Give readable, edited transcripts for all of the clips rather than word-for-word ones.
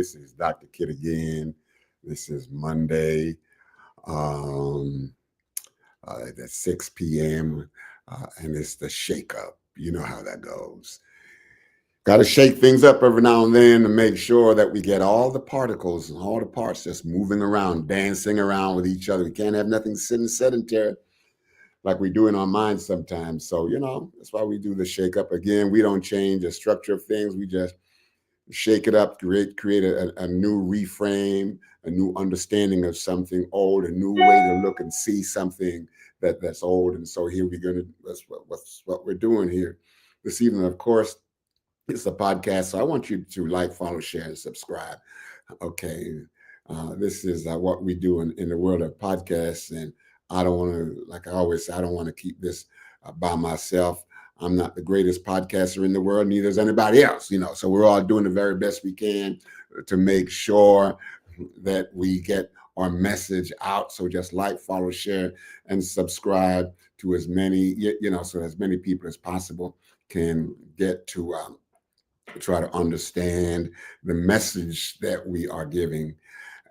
This is Dr. Kid again. This is Monday um, at 6 p.m. And it's the shake up. You know how that goes. Got to shake things up every now and then to make sure that we get all the particles and all the parts just moving around, dancing around with each other. We can't have nothing sitting sedentary like we do in our minds sometimes. So, that's why we do the shake up. Again, we don't change the structure of things. We just shake it up, create a new reframe, a new understanding of something old, a new way to look and see something that's old. And so here that's what we're doing here this evening. Of course, it's a podcast, so I want you to like, follow, share, and subscribe. Okay, this is what we do in the world of podcasts, and I don't want to, like I always say, I don't want to keep this by myself. I'm not the greatest podcaster in the world, neither is anybody else, So we're all doing the very best we can to make sure that we get our message out. So just like, follow, share, and subscribe to as many, so as many people as possible can get to try to understand the message that we are giving.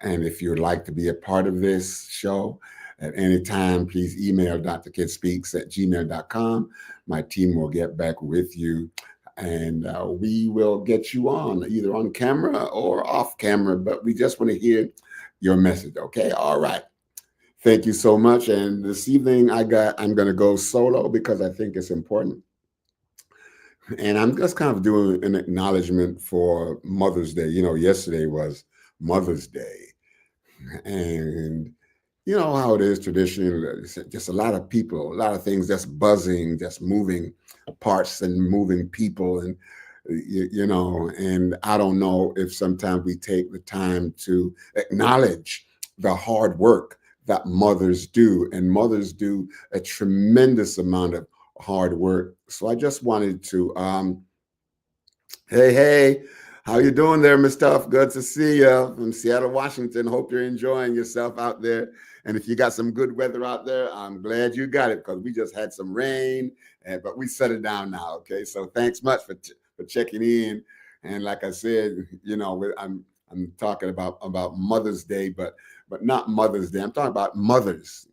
And if you'd like to be a part of this show at any time, please email drkidspeaks@gmail.com. My team will get back with you, and we will get you on either on camera or off camera, but we just want to hear your message. Okay. All right. Thank you so much. And this evening I'm going to go solo because I think it's important. And I'm just kind of doing an acknowledgement for Mother's Day. Yesterday was Mother's Day. And you know how it is traditionally, just a lot of people, a lot of things just buzzing, just moving parts and moving people. And, and I don't know if sometimes we take the time to acknowledge the hard work that mothers do. And mothers do a tremendous amount of hard work. So I just wanted to, hey, how you doing there, Miss Tuff? Good to see you from Seattle, Washington. Hope you're enjoying yourself out there. And if you got some good weather out there, I'm glad you got it because we just had some rain, but we set it down now. Okay, so thanks much for checking in. And like I said, I'm talking about Mother's Day, but not Mother's Day. I'm talking about mothers,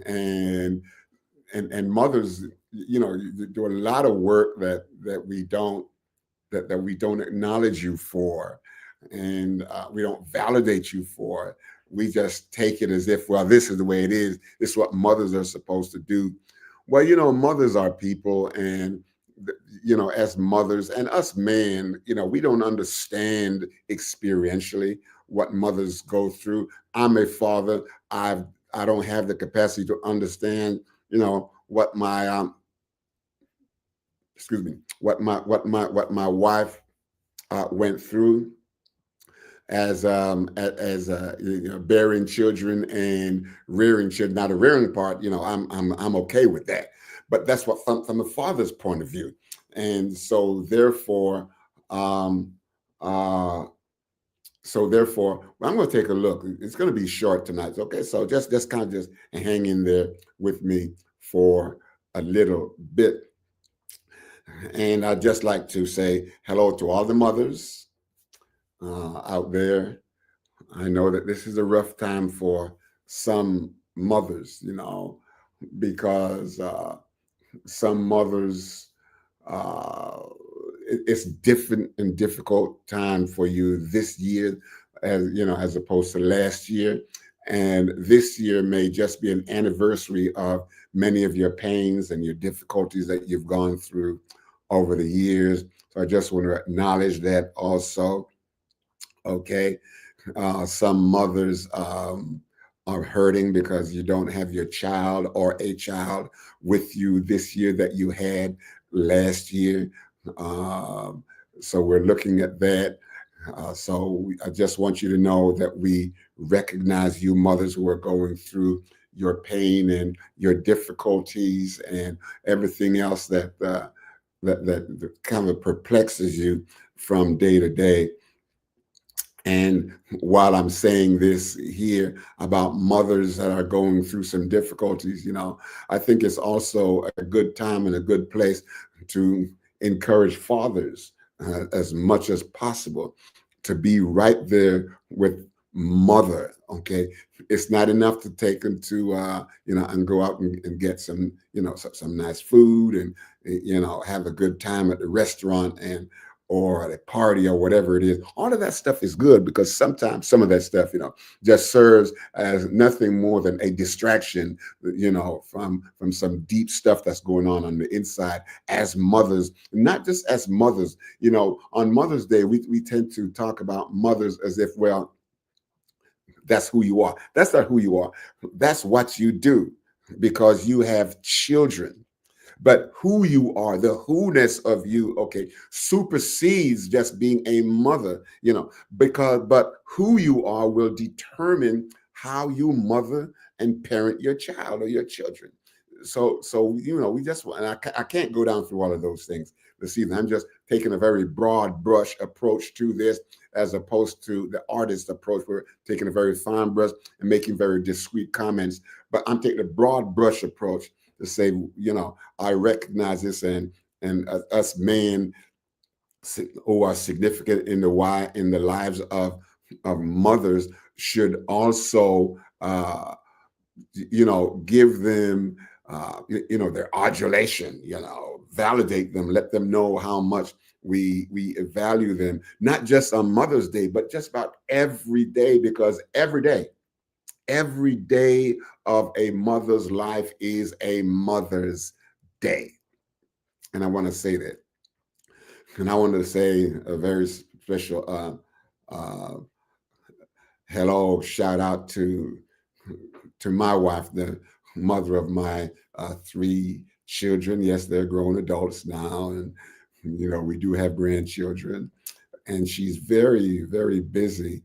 and mothers, do a lot of work that we don't acknowledge you for, and we don't validate you for. We just take it as if, well, this is the way it is. This is what mothers are supposed to do. Well, mothers are people, and as mothers and us men, we don't understand experientially what mothers go through. I'm a father. I don't have the capacity to understand, what my what my wife went through as bearing children and rearing children. Now the rearing part, I'm okay with that, but that's what from a father's point of view. And so therefore, well, I'm going to take a look. It's going to be short tonight. Okay, so just kind of just hang in there with me for a little bit. And I'd just like to say hello to all the mothers out there. I know that this is a rough time for some mothers, because some mothers, it's different and difficult time for you this year, as opposed to last year. And this year may just be an anniversary of many of your pains and your difficulties that you've gone through over the years. So I just want to acknowledge that also. Okay. Some mothers are hurting because you don't have your child or a child with you this year that you had last year. So we're looking at that. So I just want you to know that we recognize you mothers who are going through your pain and your difficulties and everything else that kind of perplexes you from day to day. And while I'm saying this here about mothers that are going through some difficulties, I think it's also a good time and a good place to encourage fathers as much as possible to be right there with mother. Okay, it's not enough to take them to and go out and get some some nice food and have a good time at the restaurant and or at a party or whatever it is. All of that stuff is good because sometimes some of that stuff just serves as nothing more than a distraction from some deep stuff that's going on the inside as mothers. Not just as mothers. On Mother's Day we tend to talk about mothers as if, well, that's who you are. That's not who you are. That's what you do because you have children. But who you are, the who-ness of you, okay, supersedes just being a mother, but who you are will determine how you mother and parent your child or your children. So we just, and I can't go down through all of those things this evening. I'm just taking a very broad brush approach to this, as opposed to the artist approach. We're taking a very fine brush and making very discreet comments. But I'm taking a broad brush approach to say, I recognize this, and us men who are significant in the lives of mothers should also give them their adulation, validate them, let them know how much we value them, not just on Mother's Day, but just about every day, because every day of a mother's life is a Mother's Day. And I want to say that. And I want to say a very special hello, shout out to my wife, the mother of my 3 children. Yes, they're grown adults now, and we do have grandchildren. And she's very, very busy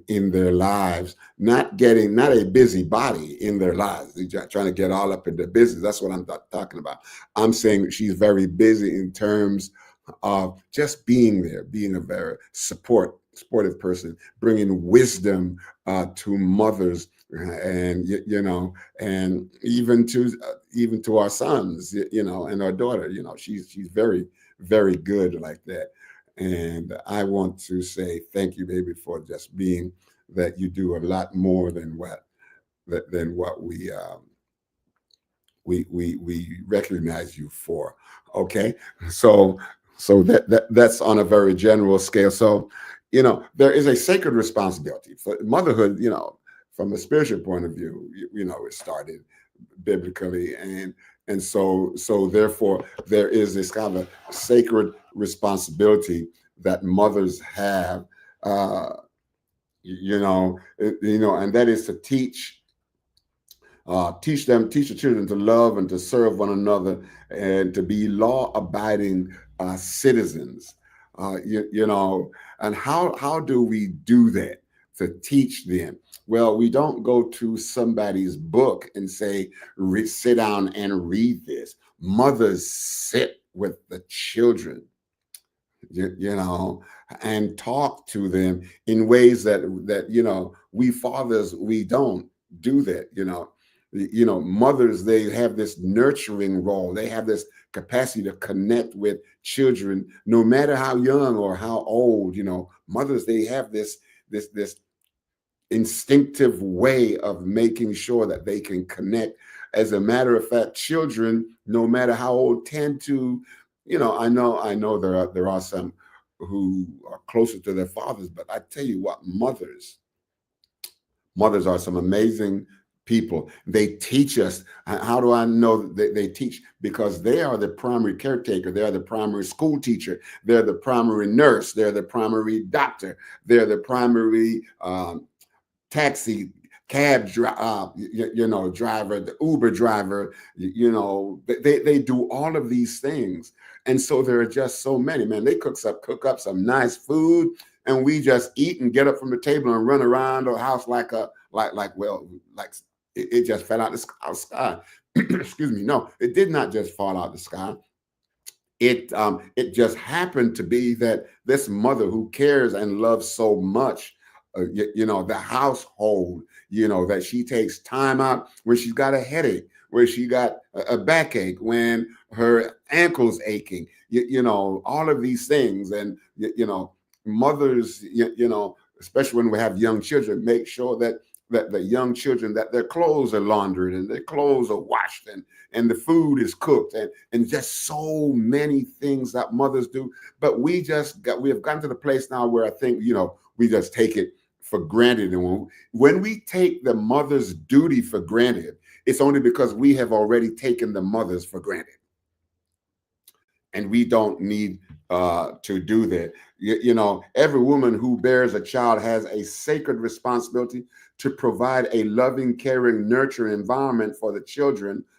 in their lives, not a busybody in their lives. They're trying to get all up in their business. That's what I'm talking about. I'm saying she's very busy in terms of just being there, being a very supportive person, bringing wisdom to mothers, and and even to our sons, and our daughter. She's very, very good like that. And I want to say thank you, baby, for just being that. You do a lot more than what we recognize you for. Okay, so that's on a very general scale. So there is a sacred responsibility for motherhood. From a spiritual point of view, it started biblically, and so therefore there is this kind of sacred responsibility that mothers have, and that is to teach the children to love and to serve one another, and to be law-abiding citizens. And how do we do that? To teach them. Well, we don't go to somebody's book and say, sit down and read this. Mothers sit with the children, and talk to them in ways that we fathers, we don't do that. Mothers, they have this nurturing role. They have this capacity to connect with children, no matter how young or how old. Mothers, they have this instinctive way of making sure that they can connect. As a matter of fact, children, no matter how old, tend to, I know there are some who are closer to their fathers, but I tell you what, mothers are some amazing people. They teach us. How do I know that they teach? Because they are the primary caretaker. They are the primary school teacher. They're the primary nurse. They're the primary doctor. They're the primary taxi cab driver, the Uber driver. They do all of these things. And so there are just so many. Man, they cook up some nice food, and we just eat and get up from the table and run around the house like it just fell out the sky. Excuse me. No, it did not just fall out the sky. It just happened to be that this mother who cares and loves so much, the household, that she takes time out when she's got a headache, where she got a backache, when her ankle's aching, all of these things. And, mothers, especially when we have young children, make sure that the young children, that their clothes are laundered and their clothes are washed, and the food is cooked, and just so many things that mothers do. But we have gotten to the place now where I think, we just take it for granted. And when we take the mother's duty for granted, it's only because we have already taken the mothers for granted. And we don't need to do that. Every woman who bears a child has a sacred responsibility to provide a loving, caring, nurturing environment for the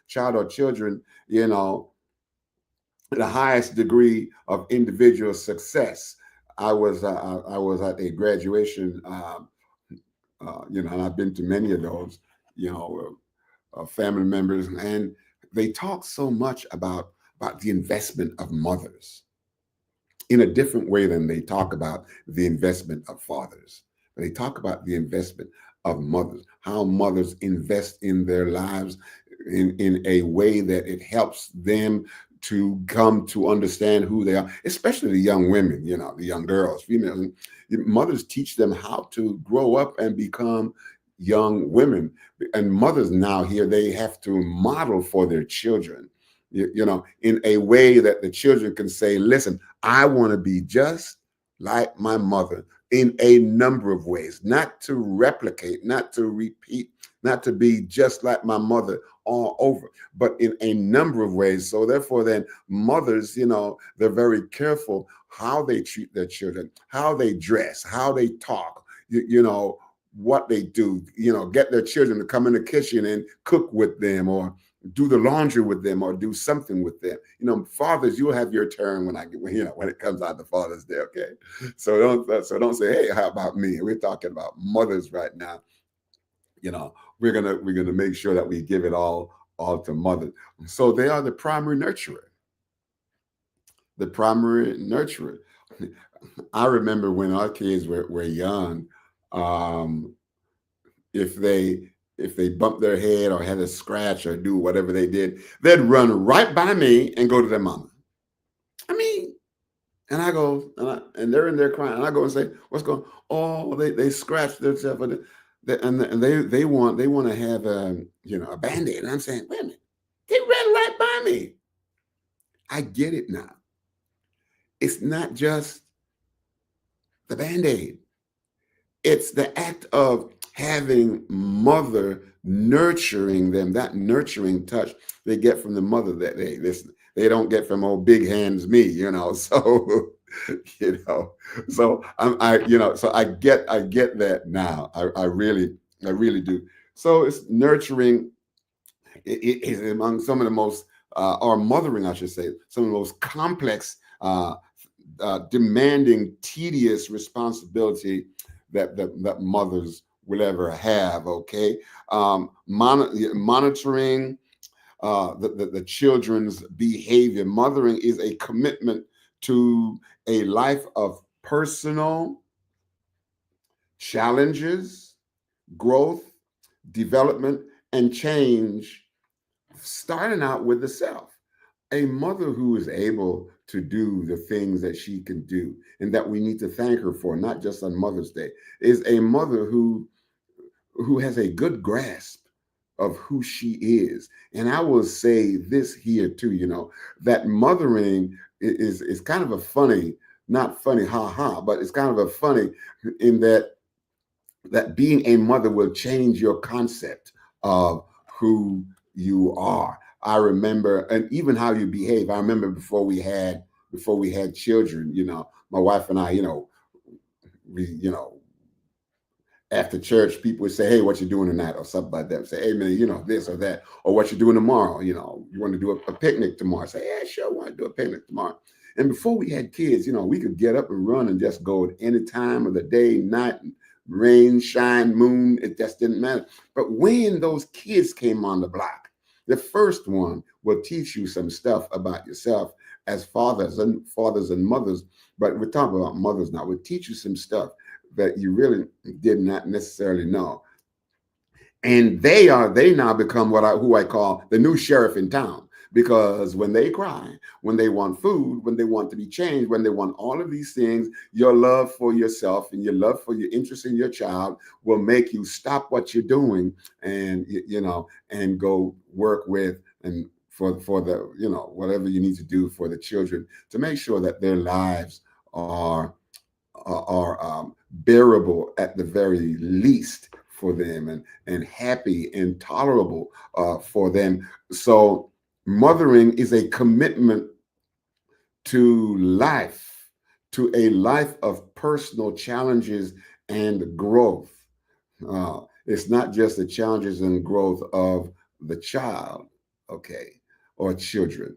child or children, the highest degree of individual success. I was at a graduation, and I've been to many of those, family members, and they talk so much about the investment of mothers in a different way than they talk about the investment of fathers. They talk about the investment of mothers, how mothers invest in their lives in a way that it helps them to come to understand who they are, especially the young women, the young girls, females. Mothers teach them how to grow up and become young women. And mothers now here, they have to model for their children, in a way that the children can say, listen, I want to be just like my mother in a number of ways, not to replicate, not to repeat, not to be just like my mother all over, but in a number of ways. So therefore, then mothers, they're very careful how they treat their children, how they dress, how they talk, what they do, get their children to come in the kitchen and cook with them, or do the laundry with them, or do something with them. Fathers, you'll have your turn when it comes out to Father's Day. Okay, so don't say, hey, how about me? We're talking about mothers right now. We're gonna make sure that we give it all to mothers. So they are the primary nurturer. The primary nurturer. I remember when our kids were young, if they bumped their head or had a scratch or do whatever they did, they'd run right by me and go to their mama. And I go, and they're in there crying, and I go and say, what's going on? Oh, they scratched themselves, and they want to have a Band-Aid. And I'm saying, wait a minute, they ran right by me. I get it now. It's not just the Band-Aid. It's the act of having mother nurturing them, that nurturing touch they get from the mother that they don't get from old big hands me, so so I get that now. I really do. So it's nurturing. It is among some of the most or mothering, I should say, some of the most complex, demanding, tedious responsibility that mothers will ever have. Okay, monitoring the children's behavior. Mothering is a commitment to a life of personal challenges, growth, development, and change, starting out with the self. A mother who is able to do the things that she can do and that we need to thank her for, not just on Mother's Day, is a mother who has a good grasp of who she is. And I will say this here too, that mothering is kind of a funny, not funny, but it's kind of a funny in that being a mother will change your concept of who you are. I remember, and even how you behave. I remember before we had children, my wife and I, we, after church, people would say, hey, what you doing tonight? Or something like that. Say, hey, man, this or that. Or what you doing tomorrow? You want to do a picnic tomorrow? Say, yeah, sure, I want to do a picnic tomorrow. And before we had kids, we could get up and run and just go at any time of the day, night, rain, shine, moon. It just didn't matter. But when those kids came on the block, the first one will teach you some stuff about yourself as fathers and mothers. But we're talking about mothers now. We'll teach you some stuff that you really did not necessarily know. And they now become who I call the new sheriff in town, because when they cry, when they want food, when they want to be changed, when they want all of these things, your love for yourself and your love for your interest in your child will make you stop what you're doing and and go work with and for the whatever you need to do for the children to make sure that their lives are bearable at the very least for them, and happy and tolerable for them. So mothering is a commitment to life, to a life of personal challenges and growth. It's not just the challenges and growth of the child, okay, or children.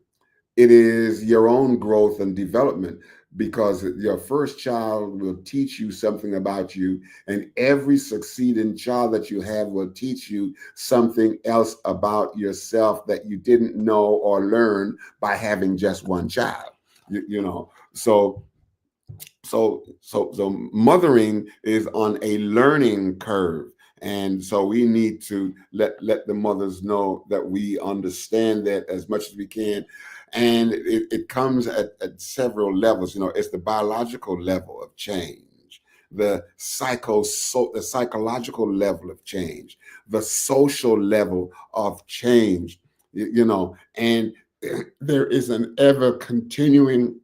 It is your own growth and development, because your first child will teach you something about you, and every succeeding child that you have will teach you something else about yourself that you didn't know or learn by having just one child. So mothering is on a learning curve, and so we need to let the mothers know that we understand that as much as we can. And it comes at several levels. It's the biological level of change, the psychological level of change, the social level of change, and there is an ever continuing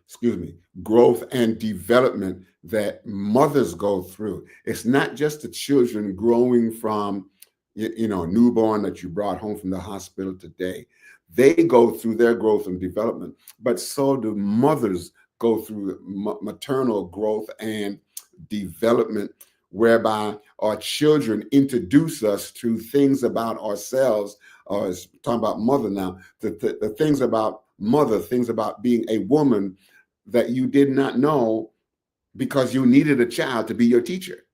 excuse me, growth and development that mothers go through. It's not just the children growing from, newborn that you brought home from the hospital today. They go through their growth and development, but so do mothers go through maternal growth and development, whereby our children introduce us to things about ourselves. Or talking about mother now, the things about mother, things about being a woman that you did not know because you needed a child to be your teacher.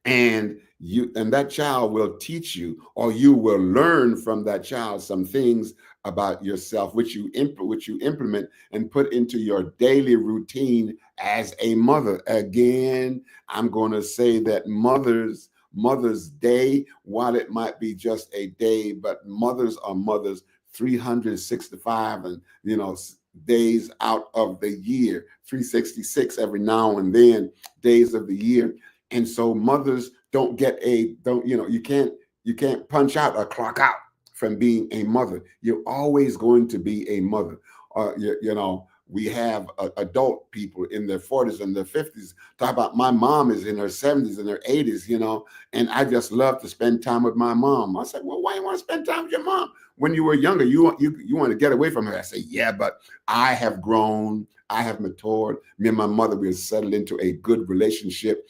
And that child will teach you, or you will learn from that child some things about yourself, which you implement and put into your daily routine as a mother. Again, I'm going to say that Mother's Day, while it might be just a day, but mothers are mothers 365 and days out of the year, 366 every now and then days of the year. And so mothers you can't punch out or clock out from being a mother. You're always going to be a mother. We have adult people in their 40s and their 50s talk about, my mom is in her 70s and her 80s, and I just love to spend time with my mom. I said, well, why do you want to spend time with your mom? When you were younger, you want to get away from her. I say, yeah, but I have grown, I have matured. Me and my mother, we have settled into a good relationship.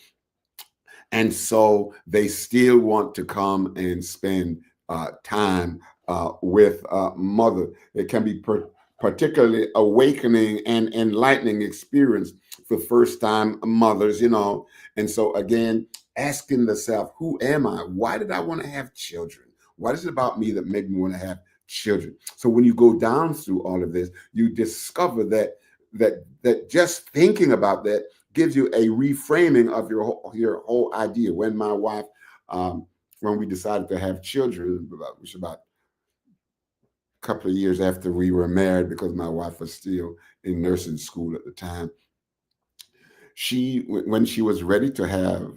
And so they still want to come and spend time with mother. It can be particularly awakening and enlightening experience for first time mothers, And so again, asking the self, who am I? Why did I want to have children? What is it about me that made me want to have children? So when you go down through all of this, you discover that just thinking about that gives you a reframing of your whole idea. When my wife, when we decided to have children, which about a couple of years after we were married, because my wife was still in nursing school at the time, when she was ready to have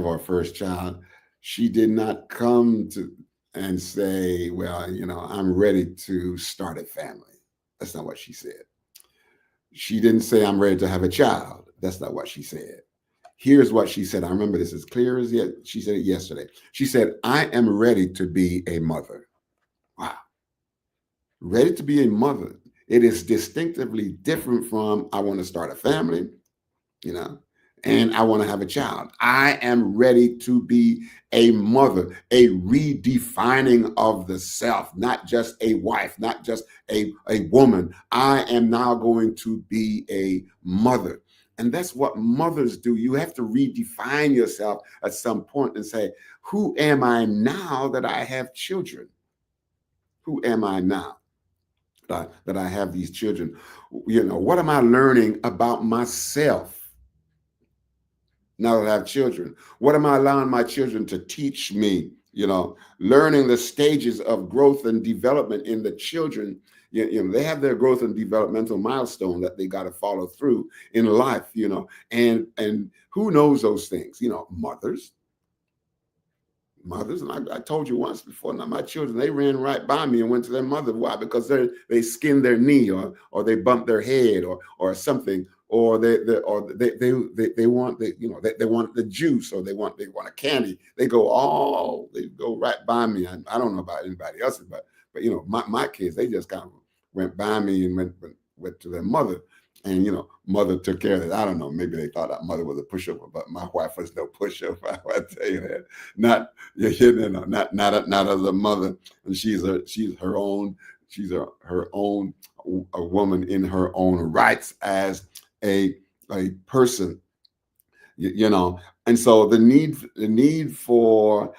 our first child, she did not come to and say, well, I'm ready to start a family. That's not what she said. She didn't say, I'm ready to have a child. That's not what she said. Here's what she said. I remember this as clear as yet. She said it yesterday. She said, I am ready to be a mother. Wow. Ready to be a mother. It is distinctively different from, I want to start a family, and I want to have a child. I am ready to be a mother, a redefining of the self, not just a wife, not just a woman. I am now going to be a mother. And that's what mothers do. You have to redefine yourself at some point and say, who am I now that I have children? Who am I now that I have these children? What am I learning about myself now that I have children? What am I allowing my children to teach me learning the stages of growth and development in the children. They have their growth and developmental milestone that they got to follow through in life, and who knows those things? Mothers, and I told you once before, now my children, they ran right by me and went to their mother. Why? Because they skinned their knee, or they bumped their head, or something, or they want they want the juice, or they want a candy. They go right by me. I don't know about anybody else's, but my kids, they just kind of went by me and went to their mother. And mother took care of it. I don't know. Maybe they thought that mother was a pushover, but my wife was no pushover. I tell you that. Not not as a mother. And she's her own. Her own a woman in her own rights as a person. And so the need for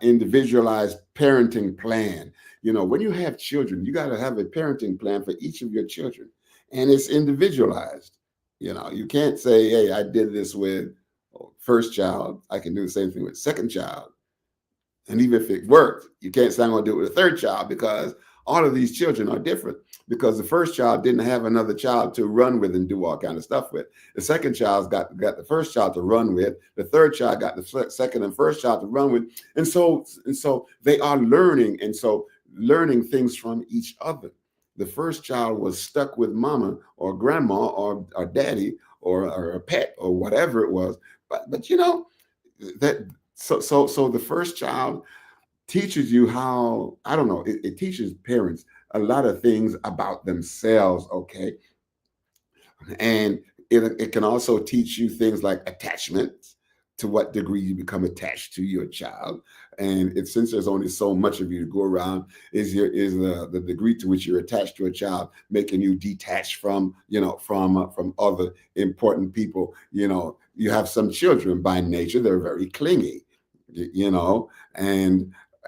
individualized parenting plan. When you have children, you got to have a parenting plan for each of your children, and it's individualized. You can't say, hey, I did this with first child, I can do the same thing with second child. And even if it worked, you can't say I'm going to do it with a third child, because all of these children are different. Because the first child didn't have another child to run with and do all kind of stuff with. The second child's got the first child to run with. The third child got the second and first child to run with. And so they are learning, and so learning things from each other. The first child was stuck with mama or grandma or daddy or a pet or whatever it was. But that so the first child teaches you how, I don't know, it teaches parents a lot of things about themselves, okay? And it can also teach you things like attachment, to what degree you become attached to your child. And since there's only so much of you to go around, is the degree to which you're attached to a child making you detached from from other important people. You have some children by nature, they're very clingy,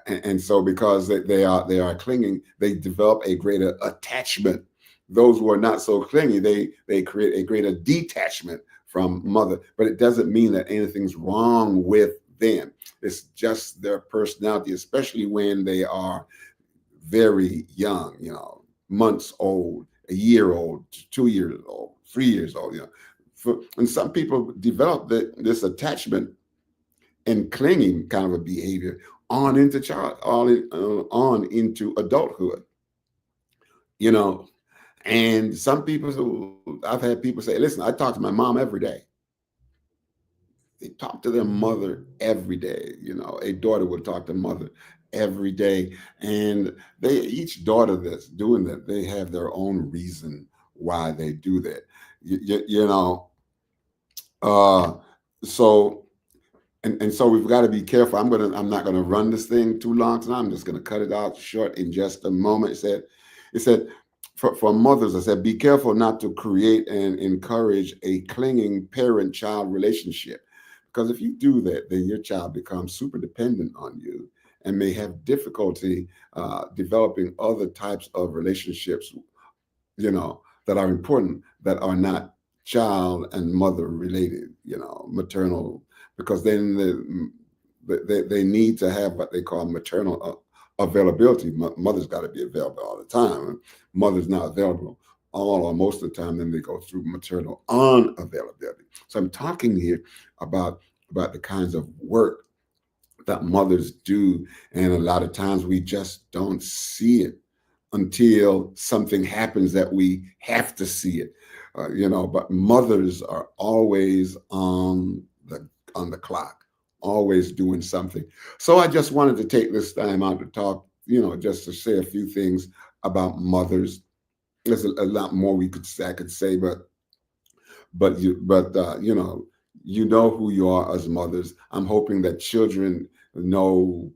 and so because they are clinging, they develop a greater attachment. Those who are not so clingy, they create a greater detachment from mother. But it doesn't mean that anything's wrong with them. It's just their personality, especially when they are very young, months old, a year old, 2 years old, 3 years old. And some people develop this attachment and clinging kind of a behavior on into on into adulthood. You know, and some people, I've had people say, listen, I talk to my mom every day. They talk to their mother every day. A daughter would talk to mother every day. And each daughter that's doing that, they have their own reason why they do that. You know, uh, so and so we've got to be careful. I'm not gonna run this thing too long tonight. I'm just gonna cut it out short in just a moment. It said for mothers, I said, be careful not to create and encourage a clinging parent-child relationship. Because if you do that, then your child becomes super dependent on you and may have difficulty developing other types of relationships, that are important, that are not child and mother related, maternal, because then they need to have what they call maternal availability. Mother's got to be available all the time. Mother's not available all or most of the time, then they go through maternal unavailability. So I'm talking here about the kinds of work that mothers do, and a lot of times we just don't see it until something happens that we have to see it. But mothers are always on the clock, always doing something. So I just wanted to take this time out to talk, just to say a few things about mothers. There's a lot more I could say, but who you are as mothers. I'm hoping that children know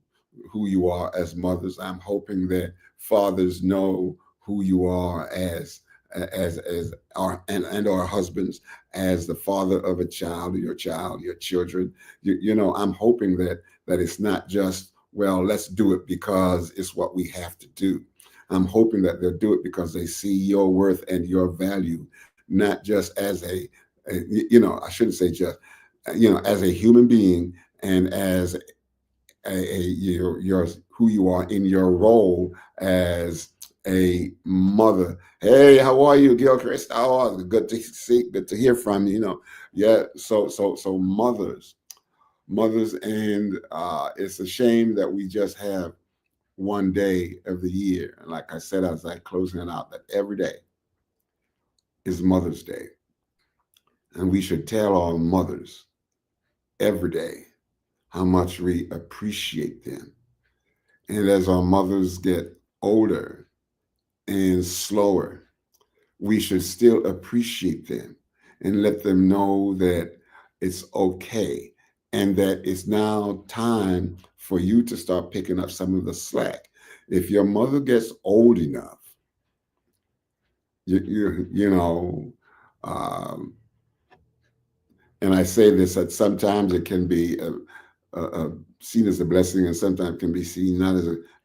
who you are as mothers. I'm hoping that fathers know who you are as our and our husbands, as the father of a child, your children. I'm hoping that it's not just, well, let's do it because it's what we have to do. I'm hoping that they'll do it because they see your worth and your value, not just as I shouldn't say just, as a human being, and your who you are in your role as a mother. Hey, how are you, Gilchrist? How are you? Good to see, good to hear from you. You know, yeah. So mothers, and it's a shame that we just have one day of the year. And like I said, I was like closing it out, that every day is Mother's Day, and we should tell our mothers every day how much we appreciate them. And as our mothers get older and slower, we should still appreciate them and let them know that it's okay and that it's now time for you to start picking up some of the slack. If your mother gets old enough, you know, um, and I say this that sometimes it can be seen as a blessing, and sometimes can be seen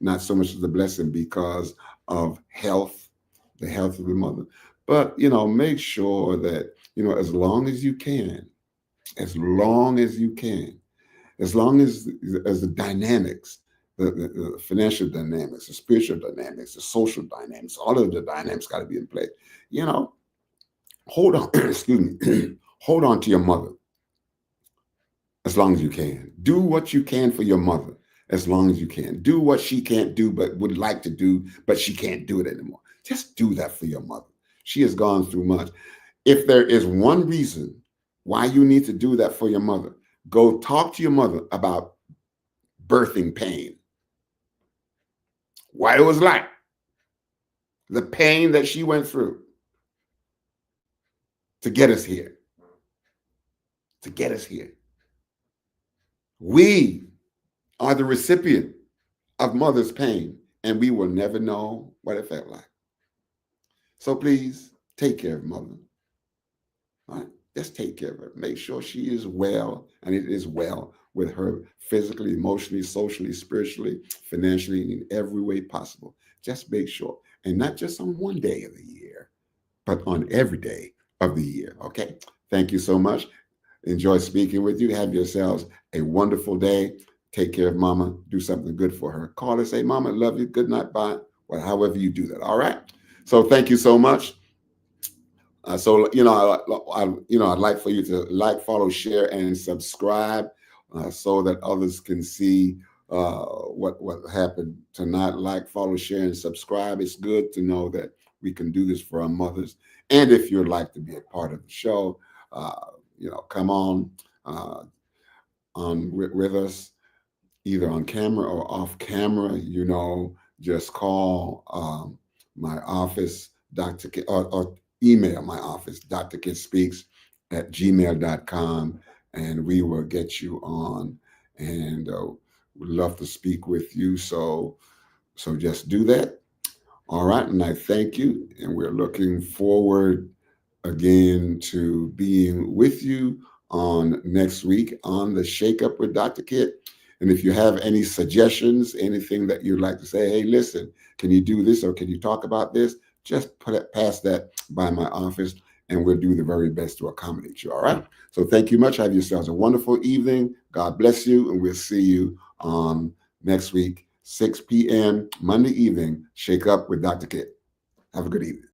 not so much as a blessing because of health, the health of the mother. But make sure that as long as you can, as long as you can, as long as the dynamics, the financial dynamics, the spiritual dynamics, the social dynamics, all of the dynamics got to be in place. You know, hold on, excuse me, hold on to your mother as long as you can. Do what you can for your mother as long as you can. Do what she can't do but would like to do, but she can't do it anymore. Just do that for your mother. She has gone through much. If there is one reason why you need to do that for your mother, go talk to your mother about birthing pain. What it was like, the pain that she went through to get us here, to get us here. We are the recipient of mother's pain, and we will never know what it felt like. So please take care of mother. All right? Just take care of her. Make sure she is well, and it is well with her physically, emotionally, socially, spiritually, financially, in every way possible. Just make sure. And not just on one day of the year, but on every day of the year. Okay? Thank you so much. Enjoy speaking with you. Have yourselves a wonderful day. Take care of mama. Do something good for her. Call her, say, Mama, love you. Good night. Bye. Well, however you do that. All right? So thank you so much. I'd like for you to like, follow, share, and subscribe so that others can see what happened tonight. Like, follow, share, and subscribe. It's good to know that we can do this for our mothers. And if you'd like to be a part of the show, come on with us, either on camera or off camera. Just call my office, Dr. K, or email my office, drkidspeaks@gmail.com, and we will get you on, and we'd love to speak with you. So just do that. All right, and I thank you, and we're looking forward again to being with you on next week on the Shake Up with Dr. Kid. And if you have any suggestions, anything that you'd like to say, hey, listen, can you do this or can you talk about this? Just pass that by my office, and we'll do the very best to accommodate you. All right. So thank you much. Have yourselves a wonderful evening. God bless you, and we'll see you on next week, 6 p.m. Monday evening. Shake Up with Dr. Kid. Have a good evening.